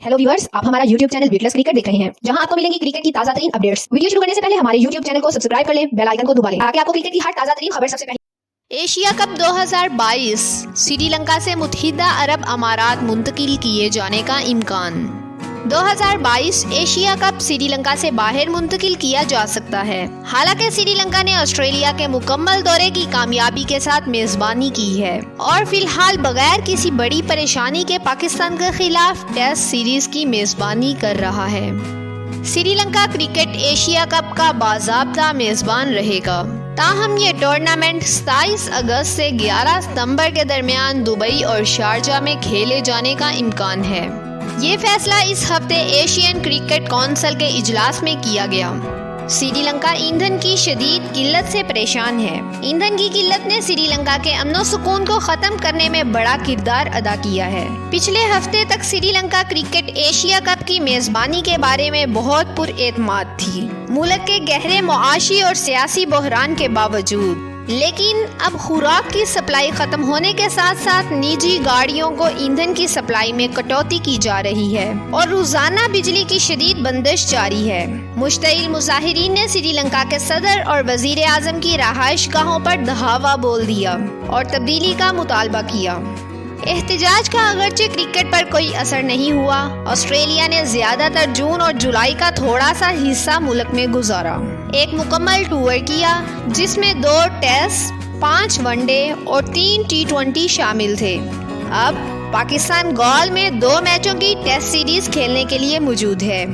Hello viewers, आप हमारा YouTube channel Beatles cricket देख रहे हैं, जहां आपको मिलेंगी क्रिकेट की ताजा तरीन अपडेट्स। वीडियो शुरू करने से पहले हमारे YouTube चैनल को सब्सक्राइब कर लें, बेल आइकन को दबा लें ताकि आपको क्रिकेट की हर ताजा तरीन खबर सबसे पहले। एशिया कप 2022 श्रीलंका से मुत्तहिदा अरब अमारात मुंतकिल किए जाने का इम्कान। 2022 एशिया कप श्रीलंका से बाहर मुंतकिल किया जा सकता है। हालांकि श्रीलंका ने ऑस्ट्रेलिया के मुकम्मल दौरे की कामयाबी के साथ मेजबानी की है और फिलहाल बगैर किसी बड़ी परेशानी के पाकिस्तान के खिलाफ टेस्ट सीरीज की मेजबानी कर रहा है। श्रीलंका क्रिकेट एशिया कप का बाज़ाब्ता मेजबान रहेगा। ताहम ये टूर्नामेंट 27 अगस्त से 11 सितंबर के दरमियान दुबई और शारजा में खेले जाने का इम्कान है। ये फैसला इस हफ्ते एशियन क्रिकेट काउंसिल के इजलास में किया गया। श्रीलंका ईंधन की शदीद किल्लत से परेशान है। ईंधन की किल्लत ने श्रीलंका के अमन सुकून को खत्म करने में बड़ा किरदार अदा किया है। पिछले हफ्ते तक श्रीलंका क्रिकेट एशिया कप की मेजबानी के बारे में बहुत पुरएतमाद थी, मुल्क के गहरे मुआशी और सियासी बहरान के बावजूद। लेकिन अब खुराक की सप्लाई खत्म होने के साथ साथ निजी गाड़ियों को ईंधन की सप्लाई में कटौती की जा रही है और रोजाना बिजली की शदीद बंदिश जारी है। मुश्तइल मुजाहिरीन ने श्रीलंका के सदर और वजीर आजम की रहाइश गाहों पर धावा बोल दिया और तब्दीली का मुतालबा किया। एहतजाज का अगरचे क्रिकेट पर कोई असर नहीं हुआ। ऑस्ट्रेलिया ने ज्यादातर जून और जुलाई का थोड़ा सा हिस्सा मुल्क में गुजारा, एक मुकम्मल टूर किया जिसमें 2 टेस्ट, 5 वनडे और 3 T20 शामिल थे। अब पाकिस्तान गौल में 2 मैचों की टेस्ट सीरीज खेलने के लिए मौजूद है।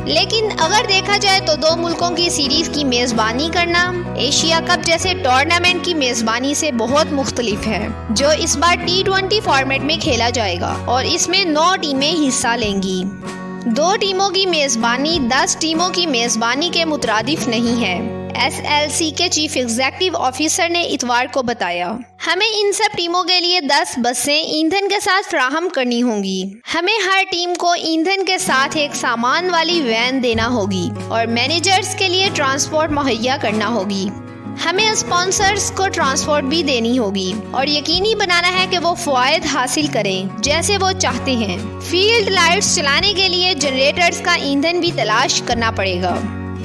लेकिन अगर देखा जाए तो 2 मुल्कों की सीरीज की मेजबानी करना एशिया कप जैसे टूर्नामेंट की मेजबानी से बहुत मुख्तलिफ है, जो इस बार T20 फॉर्मेट में खेला जाएगा और इसमें 9 टीमें हिस्सा लेंगी। 2 टीमों की मेजबानी 10 टीमों की मेजबानी के मुतरादिफ नहीं है। SLC के चीफ एग्जीक्यूटिव ऑफिसर ने इतवार को बताया, हमें इन सब टीमों के लिए 10 बसें ईंधन के साथ फ्राहम करनी होंगी। हमें हर टीम को ईंधन के साथ एक सामान वाली वैन देना होगी और मैनेजर्स के लिए ट्रांसपोर्ट मुहैया करना होगी। हमें स्पॉन्सर्स को ट्रांसपोर्ट भी देनी होगी और यकीनी बनाना है कि वो फ़वाइद हासिल करें जैसे वो चाहते हैं। फील्ड लाइट्स चलाने के लिए जनरेटर्स का ईंधन भी तलाश करना पड़ेगा।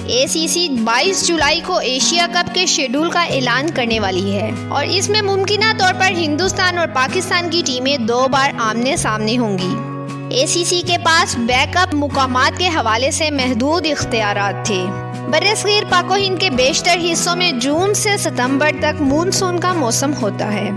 ACC 22 जुलाई को एशिया कप के शेड्यूल का ऐलान करने वाली है और इसमें मुमकिना तौर पर हिंदुस्तान और पाकिस्तान की टीमें 2 बार आमने सामने होंगी। ACC के पास बैकअप मुकामात के हवाले से महदूद इख्तियारात थे। बरसगीर पाको हिंद के बेशतर हिस्सों में जून से सितंबर तक मानसून का मौसम होता है।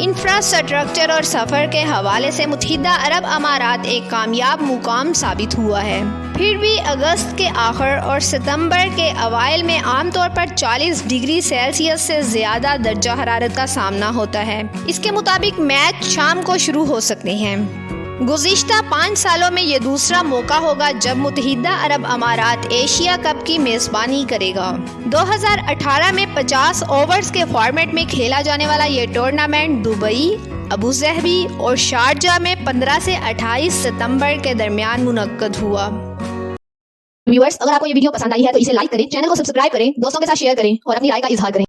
इंफ्रास्ट्रक्चर और सफ़र के हवाले से मुत्तहिदा अरब अमारात एक कामयाब मुकाम साबित हुआ है। फिर भी अगस्त के आखिर और सितंबर के अवाइल में आमतौर पर 40 डिग्री सेल्सियस से ज़्यादा दर्जा हरारत का सामना होता है। इसके मुताबिक मैच शाम को शुरू हो सकते हैं। गुज़िश्ता 5 सालों में ये दूसरा मौका होगा जब मुत्तहिदा अरब अमारात एशिया कप की मेज़बानी करेगा। 2018 में 50 ओवर्स के फॉर्मेट में खेला जाने वाला ये टूर्नामेंट दुबई, अबू ज़हबी और शारजा में 15 से 28 सितंबर के दरमियान मुनक्कद हुआ। व्यूअर्स, अगर आपको ये वीडियो पसंद आई है तो इसे लाइक करें, चैनल को सब्सक्राइब करें, दोस्तों के साथ शेयर करें और अपनी राय का इजहार करें।